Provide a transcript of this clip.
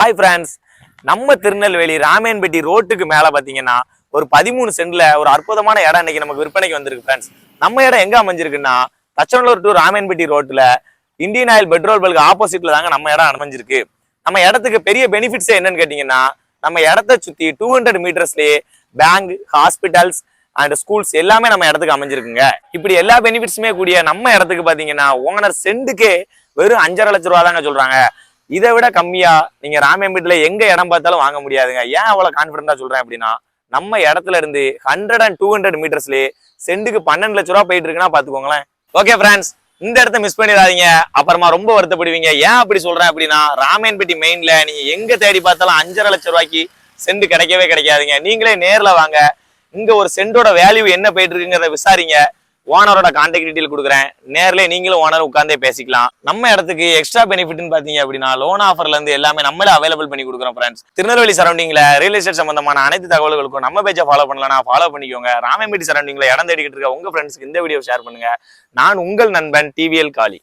Hi friends, நம்ம திருநெல்வேலி ராமேன்பட்டி ரோட்டுக்கு மேலே பார்த்தீங்கன்னா ஒரு 13 சென்ட்ல ஒரு அற்புதமான இடம் இன்னைக்கு நமக்கு விற்பனைக்கு வந்திருக்கு ஃப்ரெண்ட்ஸ். நம்ம இடம் எங்க அமைஞ்சிருக்குன்னா தச்சனூர் டு ராமேன்பட்டி ரோட்ல இந்தியன் ஆயில் பெட்ரோல் பல்க் ஆப்போசிட்ல தாங்க நம்ம இடம் அமைஞ்சிருக்கு. நம்ம இடத்துக்கு பெரிய பெனிஃபிட்ஸ் என்னன்னு கேட்டீங்கன்னா, நம்ம இடத்த சுத்தி 200 மீட்டர்ஸ்லயே பேங்க், ஹாஸ்பிட்டல்ஸ் அண்ட் ஸ்கூல்ஸ் எல்லாமே நம்ம இடத்துக்கு அமைஞ்சிருக்குங்க. இப்படி எல்லா பெனிஃபிட்ஸுமே கூடிய நம்ம இடத்துக்கு பாத்தீங்கன்னா ஓனர் சென்ட்டுக்கே வெறும் 5.5 லட்ச ரூபா தாங்க சொல்றாங்க. இதை விட கம்மியா நீங்க ராமேன்பேட்டில எங்க இடம் பார்த்தாலும் வாங்க முடியாதுங்க. ஏன் அவ்வளவு கான்பிடண்டா சொல்றேன் அப்படின்னா, நம்ம இடத்துல இருந்து 100 and 200 மீட்டர்ஸ்லயே சென்ட்டுக்கு 12 லட்ச ரூபா போயிட்டு இருக்குன்னா பாத்துக்கோங்களேன். ஓகே ஃப்ரெண்ட்ஸ், இந்த இடத்த மிஸ் பண்ணிடாதீங்க, அப்புறமா ரொம்ப வருத்தப்படுவீங்க. ஏன் அப்படி சொல்றேன் அப்படின்னா, ராமேன்பேட்டி மெயின்ல நீங்க எங்க தேடி பார்த்தாலும் 5.5 லட்ச ரூபாய்க்கு சென்ட் கிடைக்கவே கிடைக்காதுங்க. நீங்களே நேர்ல வாங்க, இங்க ஒரு சென்டோட வேல்யூ என்ன போயிட்டு இருக்குங்கிறத விசாரிங்க. ஓனரோட கான்டாக்ட் டீடைல் கொடுக்குறேன், நேர்ல நீங்களும் ஓனர் உட்கார்ந்தே பேசிக்கலாம். நம்ம இடத்துக்கு எக்ஸ்ட்ரா பெனிஃபிட்னு பாத்தீங்க அப்படின்னா, லோன் ஆஃபர்ல இருந்து எல்லாமே நம்மளே அவைலபிள் பண்ணி கொடுக்குறோம் ஃப்ரெண்ட்ஸ். திருநெல்வேலி சரௌண்டிங்ல ரியல் எஸ்டேட் சம்பந்தமான அனைத்து தகவல்களுக்கும் நம்ம பேஜை ஃபாலோ பண்ணலாம், ஃபாலோ பண்ணிக்கோங்க. ராமேன்பேட்டி சரௌண்டிங்ல இடம் தேடிக்கிட்டு இருக்க உங்க ஃப்ரெண்ட்ஸ்க்கு இந்த வீடியோ ஷேர் பண்ணுங்க. நான் உங்கள் நண்பன் டிவிஎல் காளி.